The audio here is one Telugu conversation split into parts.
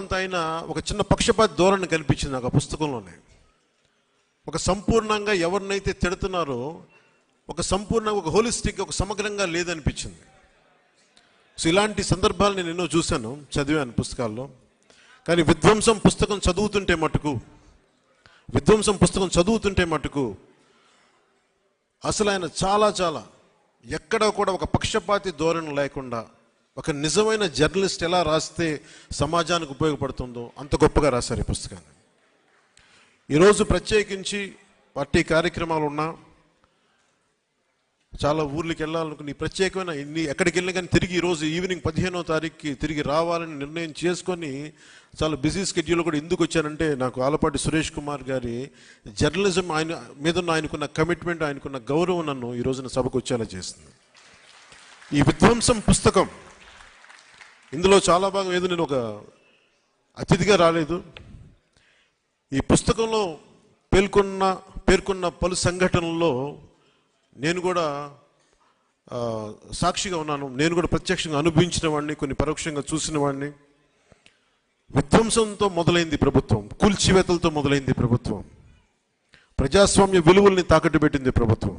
అంత అయినా ఒక చిన్న పక్షపాత ధోరణి కనిపించింది నాకు ఆ పుస్తకంలోనే. ఒక సంపూర్ణంగా ఎవరినైతే తిడుతున్నారో ఒక సంపూర్ణంగా ఒక హోలిస్టిక్ ఒక సమగ్రంగా లేదనిపించింది. సో ఇలాంటి సందర్భాలు నేను ఎన్నో చూశాను, చదివాను పుస్తకాల్లో. కానీ విధ్వంసం పుస్తకం చదువుతుంటే మటుకు అసలు ఆయన చాలా ఎక్కడ కూడా ఒక పక్షపాతి ధోరణి లేకుండా ఒక నిజమైన జర్నలిస్ట్ ఎలా రాస్తే సమాజానికి ఉపయోగపడుతుందో అంత గొప్పగా రాశారు ఈ పుస్తకాన్ని. ఈరోజు ప్రత్యేకించి పార్టీ కార్యక్రమాలు ఉన్నా, చాలా ఊర్లకి వెళ్ళాలనుకుని ప్రత్యేకమైన ఎక్కడికి వెళ్ళినా కానీ తిరిగి ఈరోజు ఈవినింగ్ 15వ తారీఖుకి తిరిగి రావాలని నిర్ణయం చేసుకొని చాలా బిజీ స్కెడ్యూల్ కూడా ఎందుకు వచ్చానంటే, నాకు ఆలపాటి సురేష్ కుమార్ గారి జర్నలిజం ఆయన మీద ఆయనకున్న కమిట్మెంట్, ఆయనకున్న గౌరవం నన్ను ఈ రోజున సభకు వచ్చేలా చేసింది. ఈ విధ్వంసం పుస్తకం ఇందులో చాలా భాగం ఏదో నేను ఒక అతిథిగా రాలేదు. ఈ పుస్తకంలో పేర్కొన్న పలు సంఘటనల్లో నేను కూడా సాక్షిగా ఉన్నాను. నేను కూడా ప్రత్యక్షంగా అనుభవించిన వాడిని, కొన్ని పరోక్షంగా చూసిన వాడిని. విధ్వంసంతో మొదలైంది ప్రభుత్వం, కూల్చివేతలతో మొదలైంది ప్రభుత్వం, ప్రజాస్వామ్య విలువల్ని తాకట్టు పెట్టింది ప్రభుత్వం.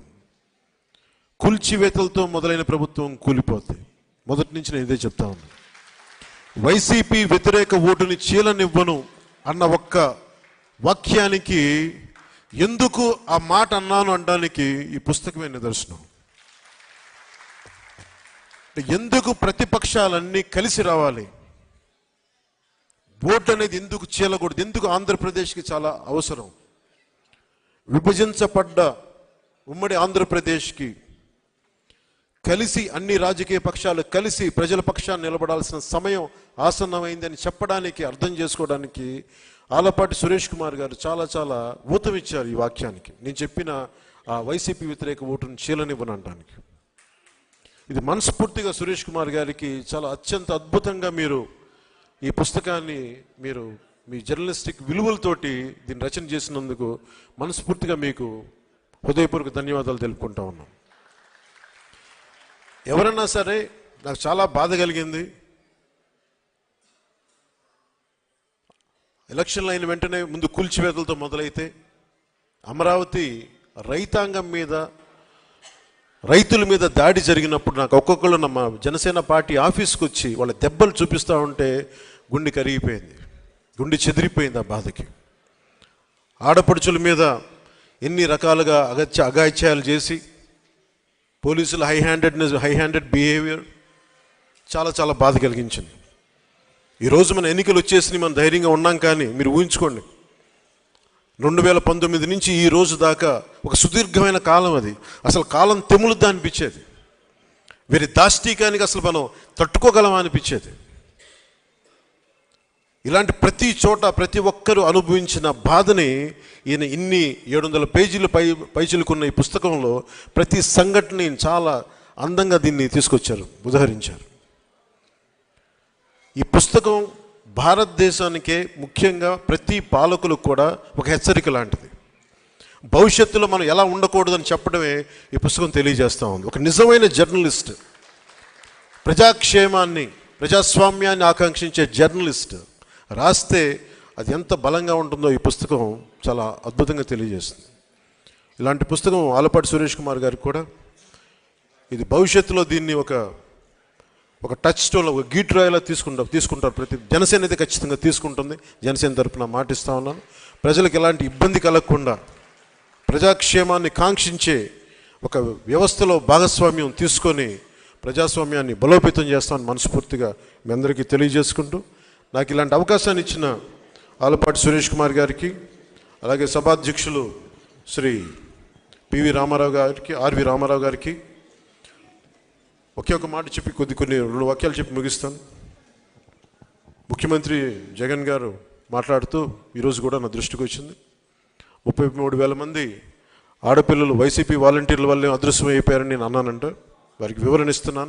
కూల్చివేతలతో మొదలైన ప్రభుత్వం కూలిపోతుంది. మొదటి నుంచి నేను ఇదే చెప్తా ఉన్నాను. వైసీపీ వ్యతిరేక ఓటుని చీలనివ్వను అన్న ఒక్క వాక్యానికి ఎందుకు ఆ మాట అన్నాను అనడానికి ఈ పుస్తకమే నిదర్శనం. ఎందుకు ప్రతిపక్షాలన్నీ కలిసి రావాలి, ఓటు అనేది ఎందుకు చీలకూడదు, ఎందుకు ఆంధ్రప్రదేశ్కి చాలా అవసరం. విభజించబడ్డ ఉమ్మడి ఆంధ్రప్రదేశ్కి కలిసి అన్ని రాజకీయ పక్షాలు కలిసి ప్రజల పక్షాన్ని నిలబడాల్సిన సమయం ఆసన్నమైందని చెప్పడానికి, అర్థం చేసుకోవడానికి ఆలపాటి సురేష్ కుమార్ గారు చాలా ఊతమిచ్చారు ఈ వాక్యానికి. నేను చెప్పిన ఆ వైసీపీ వ్యతిరేక ఓటును చీలనివ్వనడానికి. ఇది మనస్ఫూర్తిగా సురేష్ కుమార్ గారికి చాలా అత్యంత అద్భుతంగా మీరు ఈ పుస్తకాన్ని మీరు మీ జర్నలిస్టిక్ విలువలతోటి దీన్ని రచన చేసినందుకు మనస్ఫూర్తిగా మీకు హృదయపూర్వక ధన్యవాదాలు తెలుపుకుంటా ఉన్నాం. ఎవరన్నా సరే, నాకు చాలా బాధ కలిగింది. ఎలక్షన్లు అయిన వెంటనే ముందు కూల్చివేతలతో మొదలైతే అమరావతి రైతాంగం మీద, రైతుల మీద దాడి జరిగినప్పుడు నాకు ఒక్కొక్కళ్ళు మా జనసేన పార్టీ ఆఫీస్కి వచ్చి వాళ్ళ దెబ్బలు చూపిస్తూ ఉంటే గుండె కరిగిపోయింది, గుండె చెదిరిపోయింది ఆ బాధకి. ఆడపడుచుల మీద ఎన్ని రకాలుగా అగాయిత్యాలు చేసి పోలీసుల హై హ్యాండెడ్ బిహేవియర్ చాలా బాధ కలిగించింది. ఈరోజు మన ఎన్నికలు వచ్చేసి మనం ధైర్యంగా ఉన్నాం. కానీ మీరు ఊహించుకోండి, 2019 నుంచి ఈ రోజు దాకా ఒక సుదీర్ఘమైన కాలం. అది అసలు కాలం తెములుద్దా అనిపించేది. వీరి దాష్టీకానికి అసలు మనం తట్టుకోగలమా అనిపించేది. ఇలాంటి ప్రతి చోట ప్రతి ఒక్కరూ అనుభవించిన బాధని ఈయన ఇన్ని 700 పేజీలు పైచిలుకున్న ఈ పుస్తకంలో ప్రతి సంఘటనని చాలా అందంగా దీన్ని తీసుకొచ్చారు, ఉదహరించారు. ఈ పుస్తకం భారతదేశానికే, ముఖ్యంగా ప్రతి పాలకులకు కూడా ఒక హెచ్చరిక లాంటిది. భవిష్యత్తులో మనం ఎలా ఉండకూడదని చెప్పడమే ఈ పుస్తకం తెలియజేస్తూ ఉంది. ఒక నిజమైన జర్నలిస్ట్, ప్రజాక్షేమాన్ని ప్రజాస్వామ్యాన్ని ఆకాంక్షించే జర్నలిస్ట్ రాస్తే అది ఎంత బలంగా ఉంటుందో ఈ పుస్తకం చాలా అద్భుతంగా తెలియజేస్తుంది. ఇలాంటి పుస్తకం ఆలపాటి సురేష్ కుమార్ గారికి కూడా ఇది భవిష్యత్తులో దీన్ని ఒక టచ్ స్టోన్, ఒక గీట్రాయిలా తీసుకుంటారు. ప్రతి జనసేన అయితే ఖచ్చితంగా తీసుకుంటుంది. జనసేన తరఫున మాటిస్తూ ఉన్నాను. ప్రజలకు ఎలాంటి ఇబ్బంది కలగకుండా ప్రజాక్షేమాన్ని కాంక్షించే ఒక వ్యవస్థలో భాగస్వామ్యం తీసుకొని ప్రజాస్వామ్యాన్ని బలోపేతం చేస్తామని మనస్ఫూర్తిగా మీ అందరికీ తెలియజేసుకుంటూ, నాకు ఇలాంటి అవకాశాన్ని ఇచ్చిన ఆలపాటి సురేష్ కుమార్ గారికి, అలాగే సభాధ్యక్షులు శ్రీ పివి రామారావు గారికి, ఆర్వి రామారావు గారికి ఒకే ఒక మాట చెప్పి కొన్ని 2 వాక్యాలు చెప్పి ముగిస్తాను. ముఖ్యమంత్రి జగన్ గారు మాట్లాడుతూ ఈరోజు కూడా నా దృష్టికి వచ్చింది, 33,000 మంది ఆడపిల్లలు వైసీపీ వాలంటీర్ల వల్లే అదృశ్యం అయిపోయారని నేను అన్నానంట. వారికి వివరణ ఇస్తున్నాను.